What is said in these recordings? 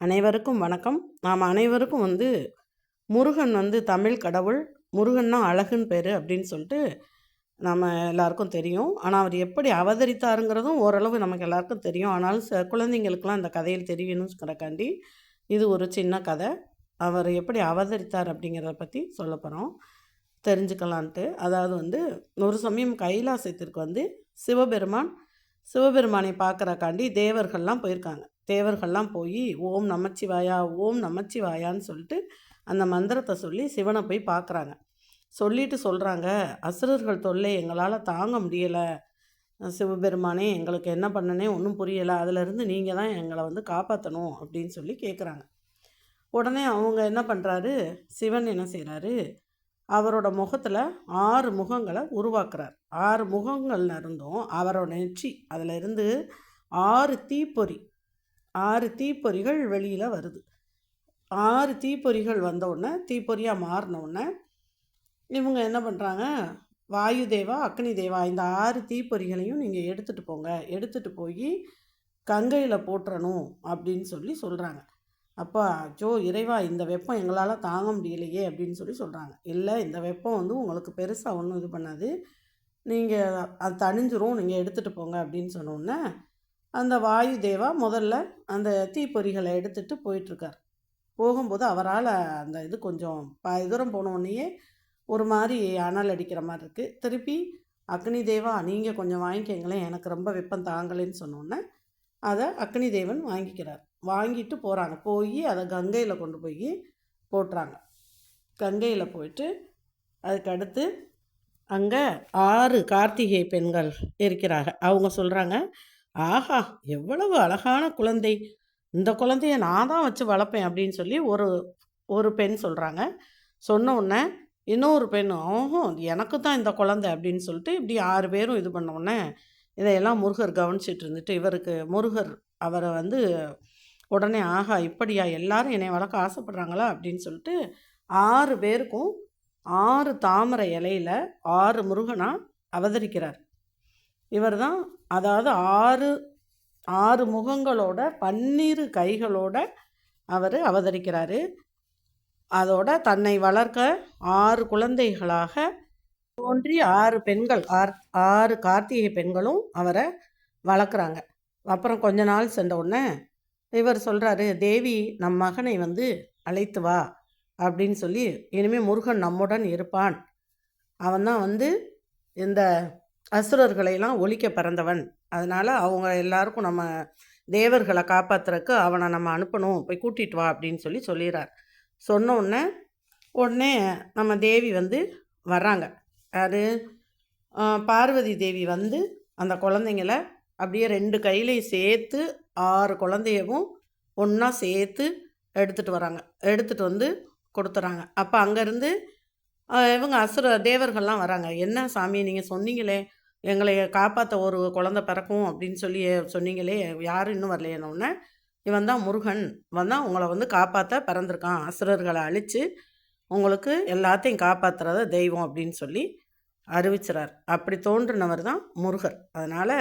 அனைவருக்கும் வணக்கம். நாம் அனைவருக்கும் முருகன் தமிழ் கடவுள். முருகன்னா அழகுன்னு பேர் அப்படின்னு சொல்லிட்டு நம்ம எல்லாருக்கும் தெரியும். ஆனால் அவர் எப்படி அவதரித்தாருங்கிறதும் ஓரளவு நமக்கு எல்லாருக்கும் தெரியும். ஆனாலும் குழந்தைங்களுக்கெல்லாம் இந்த கதையில் தெரியணுங்கிறக்காண்டி இது ஒரு சின்ன கதை. அவர் எப்படி அவதரித்தார் அப்படிங்கிறத பற்றி சொல்ல போகிறோம், தெரிஞ்சுக்கலான்ட்டு. அதாவது ஒரு சமயம் கைலாசத்திற்கு சிவபெருமானை பார்க்குறக்காண்டி தேவர்கள்லாம் போயிருக்காங்க. தேவர்கள்லாம் போய் ஓம் நமச்சிவாயா ஓம் நமச்சிவாயான்னு சொல்லிட்டு அந்த மந்திரத்தை சொல்லி சிவனை போய் பார்க்குறாங்க. சொல்லிட்டு சொல்கிறாங்க, அசுரர்கள் தொல்லை எங்களால் தாங்க முடியலை சிவபெருமானே, எங்களுக்கு என்ன பண்ணனே ஒன்றும் புரியலை, அதிலிருந்து நீங்கள் தான் எங்களை காப்பாற்றணும் அப்படின்னு சொல்லி கேட்குறாங்க. உடனே அவங்க என்ன பண்ணுறாரு, சிவன் என்ன செய்கிறாரு, அவரோட முகத்தில் 6 முகங்களை உருவாக்குறார். 6 முகங்கள்ல இருந்தும் அவரோட நெற்றி அதில் இருந்து 6 தீப்பொறிகள் வெளியில் வருது. 6 தீப்பொறிகள் வந்தவுடனே, தீப்பொறியாக மாறினவுடனே இவங்க என்ன பண்ணுறாங்க, வாயு தேவா அக்னி தேவா இந்த 6 தீப்பொறிகளையும் நீங்கள் எடுத்துகிட்டு போங்க, எடுத்துகிட்டு போய் கங்கையில் போட்டுறணும் அப்படின்னு சொல்லி சொல்கிறாங்க. அப்போ அச்சோ இறைவா, இந்த வெப்பம் எங்களால் தாங்க முடியலையே அப்படின்னு சொல்லி சொல்கிறாங்க. இல்லை, இந்த வெப்பம் உங்களுக்கு பெருசாக ஒன்றும் இது பண்ணாது, நீங்கள் அது தணிஞ்சிரும், நீங்கள் எடுத்துகிட்டு போங்க அப்படின்னு சொன்னோன்னே அந்த வாயு தேவா முதல்ல அந்த தீப்பொறிகளை எடுத்துகிட்டு போயிட்டுருக்கார். போகும்போது அவரால் அந்த இது கொஞ்சம் தூரம் போனோடனேயே ஒரு மாதிரி அனல் அடிக்கிற மாதிரி இருக்குது. திருப்பி அக்னி தேவா நீங்கள் கொஞ்சம் வாங்கிக்கங்களேன், எனக்கு ரொம்ப வெப்பம் தாங்கலைன்னு சொன்னோன்னே அதை அக்னி தேவன் வாங்கிக்கிறார். வாங்கிட்டு போகிறாங்க. போய் அதை கங்கையில் கொண்டு போய் போட்டுறாங்க. கங்கையில் போயிட்டு அதுக்கடுத்து அங்கே 6 கார்த்திகை பெண்கள் இருக்கிறாங்க. அவங்க சொல்கிறாங்க, ஆஹா எவ்வளவு அழகான குழந்தை, இந்த குழந்தைய நான் தான் வச்சு வளர்ப்பேன் அப்படின்னு சொல்லி ஒரு பெண் சொல்கிறாங்க. சொன்ன உடனே இன்னொரு பெண், ஓஹோ எனக்கு தான் இந்த குழந்தை அப்படின்னு சொல்லிட்டு இப்படி 6 பேரும் இது பண்ண உடனே இதையெல்லாம் முருகர் கவனிச்சிட்டு இருந்துட்டு முருகர் அவரை உடனே ஆஹா இப்படியா எல்லாரும் என்னை வளர்க்க ஆசைப்படுறாங்களா அப்படின்னு சொல்லிட்டு 6 பேருக்கும் 6 தாமரை இலையில் 6 முருகனாக அவதரிக்கிறார். இவர் தான், அதாவது 6 முகங்களோட 12 கைகளோட அவர் அவதரிக்கிறாரு. அதோட தன்னை வளர்க்க 6 குழந்தைகளாக தோன்றி 6 பெண்கள் 6 கார்த்திகை பெண்களும் அவரை வளர்க்குறாங்க. அப்புறம் கொஞ்ச நாள் சென்ற உடனே இவர் சொல்கிறாரு, தேவி நம் மகனை அழைத்து வா அப்படின்னு சொல்லி, இனிமேல் முருகன் நம்முடன் இருப்பான், அவன் தான் இந்த அசுரர்களையெல்லாம் ஒழிக்க பிறந்தவன், அதனால் அவங்க எல்லாருக்கும் நம்ம தேவர்களை காப்பாற்றுறதுக்கு அவனை நம்ம அனுப்பணும், போய் கூட்டிகிட்டு வா அப்படின்னு சொல்லிடுறார். சொன்ன உடனே நம்ம தேவி வர்றாங்க. யார், பார்வதி தேவி அந்த குழந்தைங்கள அப்படியே 2 கையிலையும் சேர்த்து 6 குழந்தையவும் ஒன்றா சேர்த்து எடுத்துகிட்டு வராங்க. எடுத்துகிட்டு கொடுத்துறாங்க. அப்போ அங்கேருந்து இவங்க தேவர்கள்லாம் வராங்க. என்ன சாமி நீங்கள் சொன்னீங்களே எங்களை காப்பாற்ற ஒரு குழந்தை பிறக்கும் அப்படின்னு சொல்லி சொன்னீங்களே, யாரும் இன்னும் வரலையேன்னொன்னே, இவன் தான் முருகன் வந்தால் உங்களை காப்பாற்ற பிறந்திருக்கான், அசுரர்களை அழித்து உங்களுக்கு எல்லாத்தையும் காப்பாற்றுறத தெய்வம் அப்படின்னு சொல்லி அறிவிச்சிறார். அப்படி தோன்றினவர் தான் முருகர். அதனால்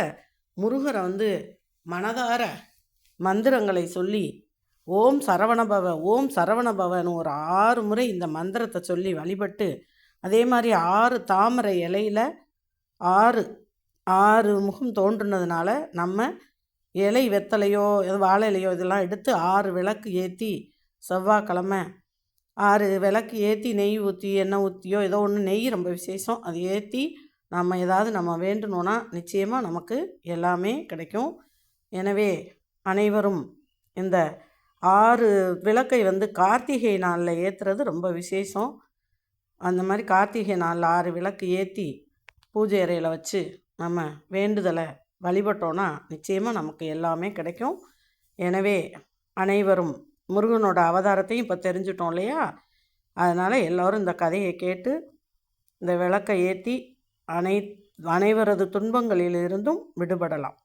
முருகரை மனதார மந்திரங்களை சொல்லி ஓம் சரவணபவ ஓம் சரவணபவன்னு ஒரு 6 முறை இந்த மந்திரத்தை சொல்லி வழிபட்டு, அதே மாதிரி 6 தாமரை இலையில் 6 முகம் தோன்றுனதுனால நம்ம இலை வெத்தலையோ வாழை இலையோ இதெல்லாம் எடுத்து 6 விளக்கு ஏற்றி, செவ்வாய்க்கிழமை 6 விளக்கு ஏற்றி நெய் ஊற்றி எண்ணெய் ஊற்றியோ ஏதோ ஒன்று, நெய் ரொம்ப விசேஷம், அது ஏற்றி நம்ம ஏதாவது நம்ம வேண்டணுன்னா நிச்சயமாக நமக்கு எல்லாமே கிடைக்கும். எனவே அனைவரும் இந்த 6 விளக்கை கார்த்திகை நாளில் ஏற்றுறது ரொம்ப விசேஷம். அந்த மாதிரி கார்த்திகை நாளில் 6 விளக்கு ஏற்றி பூஜை அறையில் வச்சு நம்ம வேண்டுதலை வழிபட்டோன்னா நிச்சயமாக நமக்கு எல்லாமே கிடைக்கும். எனவே அனைவரும் முருகனோட அவதாரத்தையும் இப்போ தெரிஞ்சிட்டோம் இல்லையா, அதனால் எல்லோரும் இந்த கதையை கேட்டு இந்த விளக்கை ஏற்றி அனைவரது துன்பங்களிலிருந்தும் விடுபடலாம்.